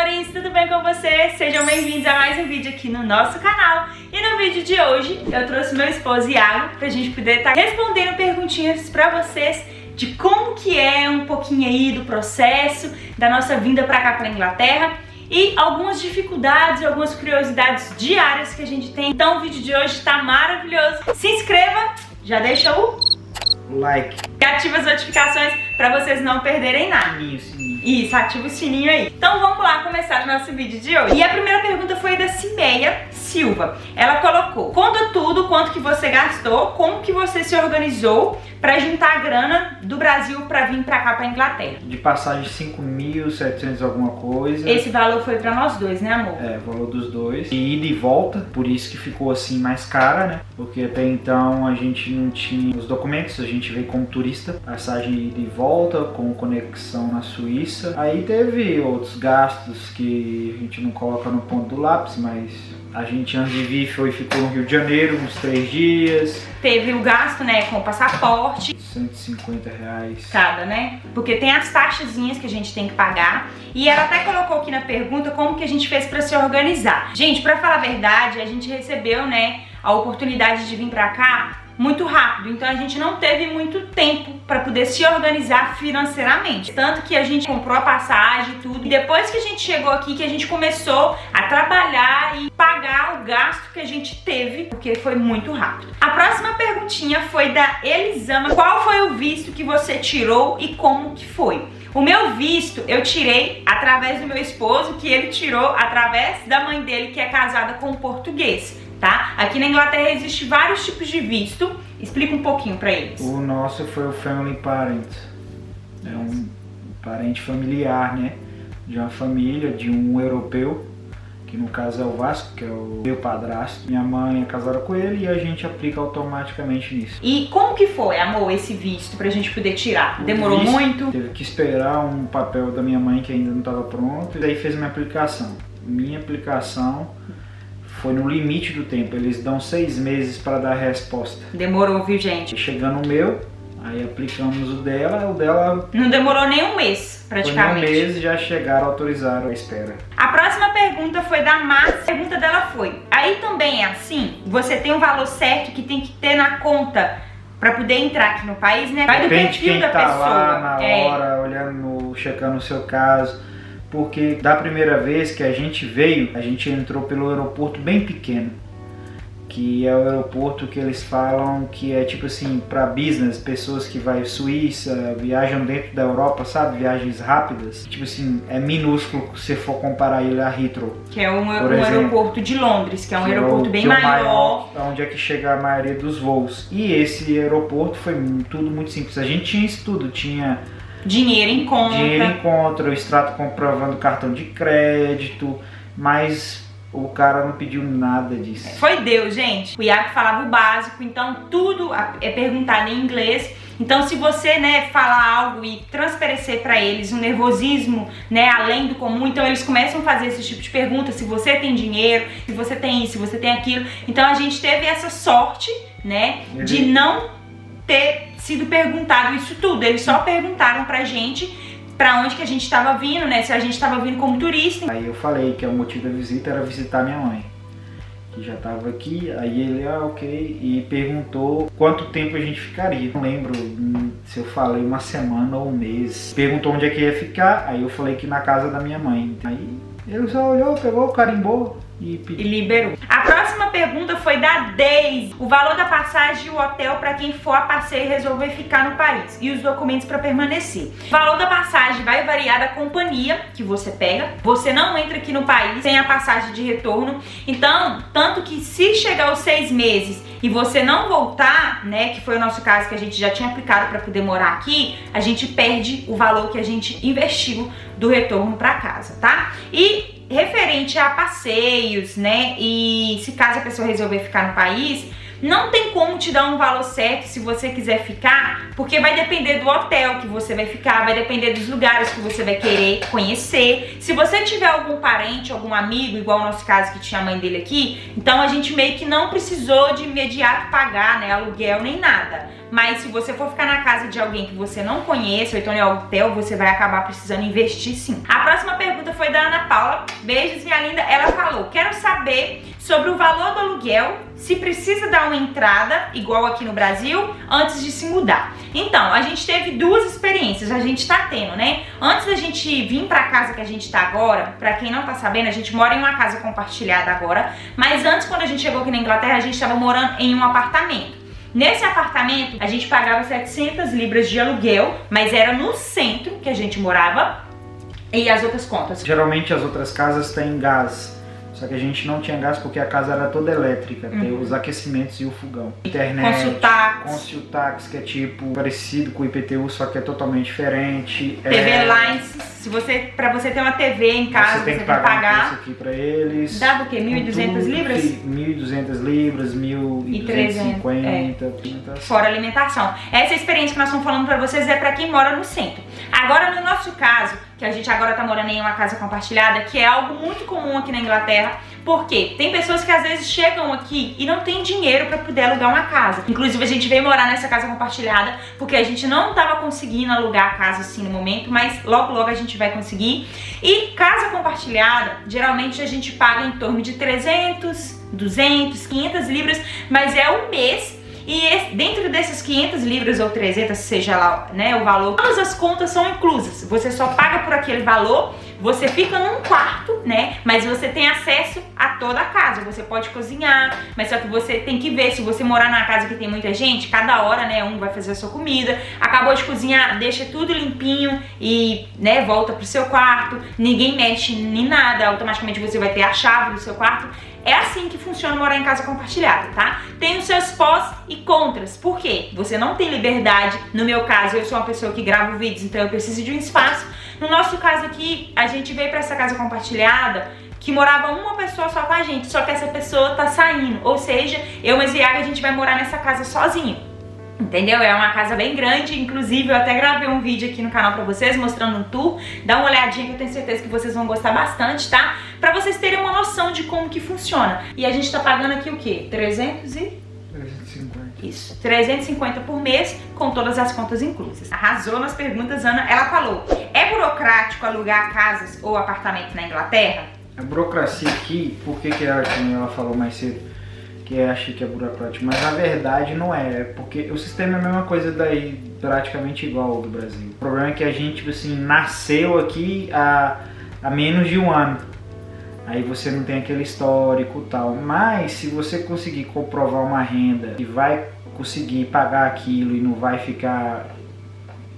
amores, tudo bem com vocês? Sejam bem-vindos a mais um vídeo aqui no nosso canal. E no vídeo de hoje eu trouxe meu esposo Iago pra gente poder estar respondendo perguntinhas pra vocês de como que é um pouquinho aí do processo da nossa vinda pra cá, pra Inglaterra, e algumas dificuldades e algumas curiosidades diárias que a gente tem. Então o vídeo de hoje tá maravilhoso. Se inscreva, já deixa o like e ativa as notificações pra vocês não perderem nada. sininho. Isso, ativa o sininho aí. Então vamos lá começar o nosso vídeo de hoje. E a primeira pergunta foi da Cimeia Silva. Ela colocou: conta tudo, quanto que você gastou, como que você se organizou pra juntar a grana do Brasil pra vir pra cá, pra Inglaterra. De passagem 5.700 alguma coisa. Esse valor foi pra nós dois, né, amor? É, o valor dos dois. E ida e volta, por isso que ficou assim mais cara, né? Porque até então a gente não tinha os documentos, a gente veio como turista. Passagem ida e volta, com conexão na Suíça. Aí teve outros gastos que a gente não coloca no ponto do lápis, mas a gente antes de vir ficou no Rio de Janeiro uns 3 dias. Teve o gasto, né, com o passaporte. R$150 cada, né? Porque tem as taxazinhas que a gente tem que pagar. E ela até colocou aqui na pergunta como que a gente fez pra se organizar. Gente, pra falar a verdade, a gente recebeu, né, a oportunidade de vir pra cá muito rápido, então a gente não teve muito tempo para poder se organizar financeiramente. Tanto que a gente comprou a passagem e tudo, e depois que a gente chegou aqui que a gente começou a trabalhar e pagar o gasto que a gente teve, porque foi muito rápido. A próxima perguntinha foi da Elisama: qual foi o visto que você tirou e como que foi? O meu visto eu tirei através do meu esposo, que ele tirou através da mãe dele, que é casada com um português. Tá? Aqui na Inglaterra existe vários tipos de visto. Explica um pouquinho pra eles. O nosso foi o Family Parent. É um parente familiar, né? De uma família, de um europeu, que no caso é o Vasco, que é o meu padrasto. Minha mãe é casada com ele e a gente aplica automaticamente nisso. E como que foi, amor, esse visto pra gente poder tirar? Demorou muito? Teve que esperar um papel da minha mãe que ainda não estava pronto, e daí fez minha aplicação. Minha aplicação foi no limite do tempo, eles dão 6 meses para dar a resposta. Demorou, viu, gente? Chegando o meu, aí aplicamos o dela não demorou nem um mês, praticamente. Foi um mês e já chegaram, autorizaram a espera. A próxima pergunta foi da Márcia. A pergunta dela foi: aí também é assim? Você tem um valor certo que tem que ter na conta para poder entrar aqui no país, né? Vai do perfil da pessoa. Lá na hora, olhando, checando o seu caso. Porque da primeira vez que a gente veio, a gente entrou pelo aeroporto bem pequeno, que é o aeroporto que eles falam que é tipo assim, para business, pessoas que vai à Suíça, viajam dentro da Europa, sabe? Viagens rápidas. Tipo assim, é minúsculo se for comparar ele a Heathrow. Que é um aeroporto de Londres, que é um aeroporto bem maior. Onde é que chega a maioria dos voos. E esse aeroporto foi tudo muito simples. A gente tinha isso tudo, tinha dinheiro em conta, o extrato comprovando cartão de crédito, mas o cara não pediu nada disso. Foi Deus, gente. O Iago falava o básico, então tudo é perguntado em inglês. Então se você, né, falar algo e transparecer para eles um nervosismo, né, além do comum, então eles começam a fazer esse tipo de pergunta: se você tem dinheiro, se você tem isso, se você tem aquilo. Então a gente teve essa sorte, né, de não ter sido perguntado isso tudo. Eles só perguntaram pra gente pra onde que a gente tava vindo, né? Se a gente tava vindo como turista. Aí eu falei que o motivo da visita era visitar minha mãe, que já tava aqui. Aí ele, ok, e perguntou quanto tempo a gente ficaria. Não lembro se eu falei uma semana ou um mês. Perguntou onde é que ia ficar, aí eu falei que na casa da minha mãe. Aí ele só olhou, pegou, carimbou e liberou. A próxima pergunta foi da Deise: o valor da passagem e o hotel para quem for a passeio e resolver ficar no país, e os documentos para permanecer. O valor da passagem vai variar da companhia que você pega. Você não entra aqui no país sem a passagem de retorno. Então, tanto que se chegar os 6 meses e você não voltar, né, que foi o nosso caso, que a gente já tinha aplicado para poder morar aqui, a gente perde o valor que a gente investiu do retorno para casa, tá? E referente a passeios, né, e se caso a pessoa resolver ficar no país, não tem como te dar um valor certo se você quiser ficar, porque vai depender do hotel que você vai ficar, vai depender dos lugares que você vai querer conhecer. Se você tiver algum parente, algum amigo, igual o nosso caso que tinha a mãe dele aqui, então a gente meio que não precisou de imediato pagar, né, aluguel nem nada. Mas se você for ficar na casa de alguém que você não conhece, ou então em hotel, você vai acabar precisando investir sim. A próxima pergunta foi da Ana Paula. beijos, minha linda, ela falou: quero saber sobre o valor do aluguel, se precisa dar uma entrada, igual aqui no Brasil, antes de se mudar. Então, a gente teve duas experiências, a gente tá tendo, né? Antes da gente vir pra casa que a gente tá agora, pra quem não tá sabendo, a gente mora em uma casa compartilhada agora, mas antes, quando a gente chegou aqui na Inglaterra, a gente tava morando em um apartamento. Nesse apartamento, a gente pagava 700 libras de aluguel, mas era no centro que a gente morava. E as outras contas? Geralmente as outras casas têm gás, só que a gente não tinha gás porque a casa era toda elétrica, tem os aquecimentos e o fogão. Internet, Consultax, que é tipo parecido com o IPTU, só que é totalmente diferente. TV Lines, pra você ter uma TV em casa, você tem que pagar isso aqui pra eles. Dá o quê? 1.200 libras? 1.200 libras, 1.250. Fora alimentação. Essa experiência que nós estamos falando pra vocês é pra quem mora no centro. Agora, no nosso caso, que a gente agora tá morando em uma casa compartilhada, que é algo muito comum aqui na Inglaterra, porque tem pessoas que às vezes chegam aqui e não tem dinheiro para poder alugar uma casa. Inclusive a gente veio morar nessa casa compartilhada porque a gente não tava conseguindo alugar a casa assim no momento, mas logo logo a gente vai conseguir. E casa compartilhada, geralmente a gente paga em torno de 300, 200, 500 libras, mas é um mês. E dentro dessas 500 libras ou 300, seja lá, né, o valor, todas as contas são inclusas. Você só paga por aquele valor, você fica num quarto, né, mas você tem acesso a toda a casa. Você pode cozinhar, mas só que você tem que ver, se você morar numa casa que tem muita gente, cada hora, né, um vai fazer a sua comida, acabou de cozinhar, deixa tudo limpinho e, né, volta pro seu quarto, ninguém mexe em nada, automaticamente você vai ter a chave do seu quarto. É assim que funciona morar em casa compartilhada, tá? Tem os seus pós e contras. Por quê? Você não tem liberdade. No meu caso, eu sou uma pessoa que grava vídeos, então eu preciso de um espaço. No nosso caso aqui, a gente veio pra essa casa compartilhada que morava uma pessoa só com a gente, só que essa pessoa tá saindo. Ou seja, eu e a Ziaga, a gente vai morar nessa casa sozinho. Entendeu? É uma casa bem grande, inclusive eu até gravei um vídeo aqui no canal pra vocês mostrando um tour. Dá uma olhadinha que eu tenho certeza que vocês vão gostar bastante, tá? Pra vocês terem uma noção de como que funciona. E a gente tá pagando aqui o quê? 350. Isso, 350 por mês, com todas as contas inclusas. Arrasou nas perguntas, Ana. Ela falou: é burocrático alugar casas ou apartamentos na Inglaterra? A burocracia aqui, por que ela, como ela falou mais cedo, que acha que é burocrático, mas na verdade não é, porque o sistema é a mesma coisa daí, praticamente igual ao do Brasil. O problema é que a gente, tipo assim, nasceu aqui há menos de um ano, aí você não tem aquele histórico e tal, mas se você conseguir comprovar uma renda e vai conseguir pagar aquilo e não vai ficar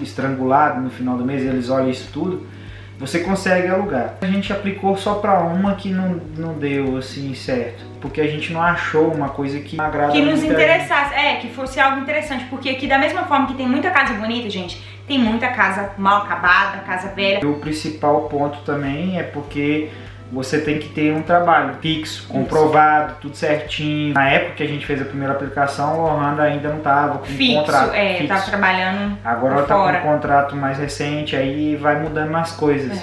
estrangulado no final do mês, eles olham isso tudo, você consegue alugar. A gente aplicou só para uma que não deu assim certo, porque a gente não achou uma coisa que agrada, que nos interessasse, que fosse algo interessante, porque aqui da mesma forma que tem muita casa bonita, gente, tem muita casa mal acabada, casa velha. E o principal ponto também é porque você tem que ter um trabalho fixo, comprovado, tudo certinho. Na época que a gente fez a primeira aplicação, o Ohana ainda não estava com um contrato fixo. Tava trabalhando agora ela tá com um contrato mais recente, aí vai mudando as coisas.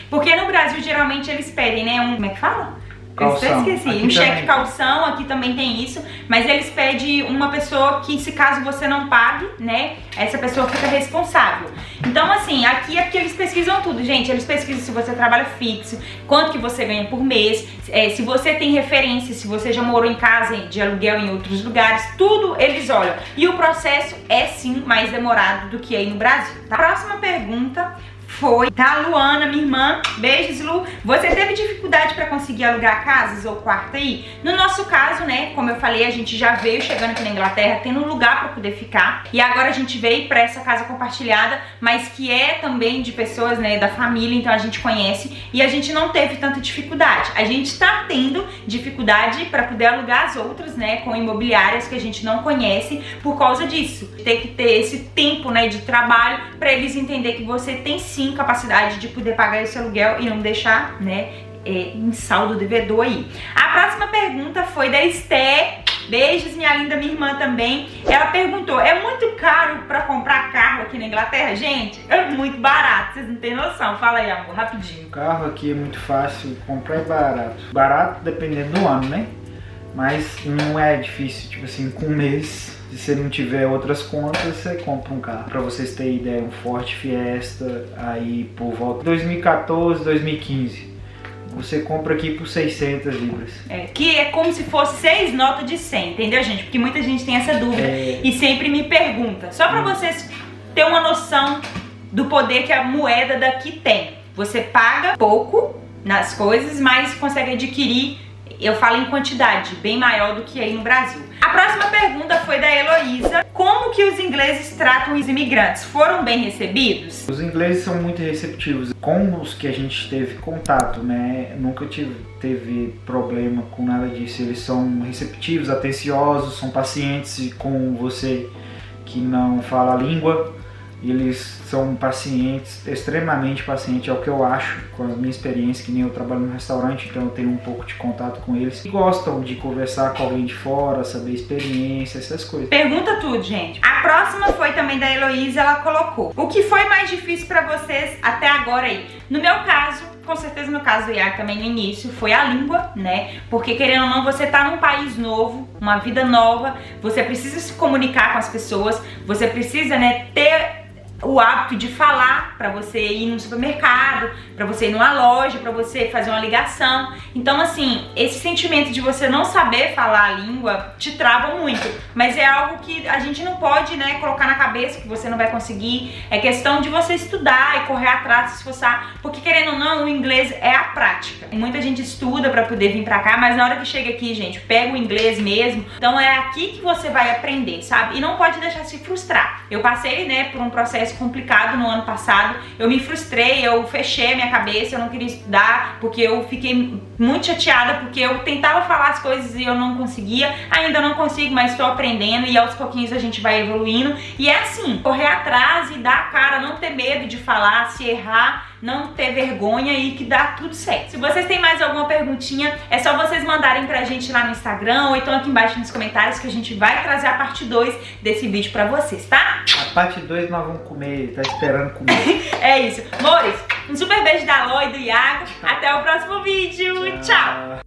Porque no Brasil, geralmente, eles pedem, né, como é que fala? Calção. Eu esqueci, aqui um cheque também. calção, aqui também tem isso, mas eles pedem uma pessoa que, se caso você não pague, né, essa pessoa fica responsável. Então, assim, aqui é porque eles pesquisam tudo, gente. Eles pesquisam se você trabalha fixo, quanto que você ganha por mês, se você tem referência, se você já morou em casa de aluguel em outros lugares, tudo eles olham. E o processo é sim mais demorado do que aí no Brasil, tá? Próxima pergunta foi da Luana, minha irmã. Beijos, Lu. Você teve dificuldade para conseguir alugar casas ou quarto aí? No nosso caso, né, como eu falei, a gente já veio chegando aqui na Inglaterra, tendo um lugar para poder ficar. E agora a gente veio para essa casa compartilhada, mas que é também de pessoas, né, da família, então a gente conhece. E a gente não teve tanta dificuldade. A gente tá tendo dificuldade para poder alugar as outras, né, com imobiliárias que a gente não conhece por causa disso. Tem que ter esse tempo, né, de trabalho para eles entenderem que você tem sim capacidade de poder pagar esse aluguel e não deixar, né, em saldo devedor aí. A próxima pergunta foi da Esté. Beijos, minha linda, minha irmã também. Ela perguntou: é muito caro pra comprar carro aqui na Inglaterra? Gente, é muito barato, vocês não têm noção. Fala aí, amor, rapidinho. O carro aqui é muito fácil, comprar é barato. Barato dependendo do ano, né? Mas não é difícil, tipo assim, com um mês, se você não tiver outras contas, você compra um carro. Pra vocês terem ideia, um Ford Fiesta, aí por volta de 2014, 2015. você compra aqui por 600 libras. Que é como se fosse 6 notas de 100, entendeu, gente? Porque muita gente tem essa dúvida e sempre me pergunta. Só pra vocês terem uma noção do poder que a moeda daqui tem. Você paga pouco nas coisas, mas consegue adquirir, eu falo em quantidade, bem maior do que aí no Brasil. A próxima pergunta foi da Heloísa. Como que os ingleses tratam os imigrantes? Foram bem recebidos? Os ingleses são muito receptivos. Com os que a gente teve contato, né? Nunca teve problema com nada disso. Eles são receptivos, atenciosos, são pacientes com você que não fala a língua. Eles são pacientes, extremamente pacientes, é o que eu acho, com a minha experiência, que nem eu trabalho no restaurante, então eu tenho um pouco de contato com eles. E gostam de conversar com alguém de fora, saber experiência, essas coisas. Pergunta tudo, gente. A próxima foi também da Heloísa, ela colocou: o que foi mais difícil pra vocês até agora aí? No meu caso, com certeza no caso do Iago também no início, foi a língua, né? Porque querendo ou não, você tá num país novo, uma vida nova, você precisa se comunicar com as pessoas, você precisa, né, ter o hábito de falar para você ir no supermercado, para você ir numa loja, para você fazer uma ligação. Então, assim, esse sentimento de você não saber falar a língua te trava muito, mas é algo que a gente não pode, né, colocar na cabeça que você não vai conseguir. É questão de você estudar e correr atrás, se esforçar, porque querendo ou não, o inglês é a prática. Muita gente estuda para poder vir para cá, mas na hora que chega aqui, gente, pega o inglês mesmo. Então é aqui que você vai aprender, sabe? E não pode deixar se frustrar. Eu passei, né, por um processo complicado no ano passado, eu me frustrei, eu fechei a minha cabeça, eu não queria estudar, porque eu fiquei muito chateada, porque eu tentava falar as coisas e eu não conseguia, ainda não consigo, mas estou aprendendo e aos pouquinhos a gente vai evoluindo, e é assim, correr atrás e dar a cara, não ter medo de falar, se errar, não ter vergonha e que dá tudo certo. Se vocês têm mais alguma perguntinha, é só vocês mandarem pra gente lá no Instagram ou então aqui embaixo nos comentários que a gente vai trazer a parte 2 desse vídeo pra vocês, tá? A parte 2 nós vamos comer, tá esperando comer. É isso. Amores, um super beijo da Ló e do Iago. Até o próximo vídeo. Tchau!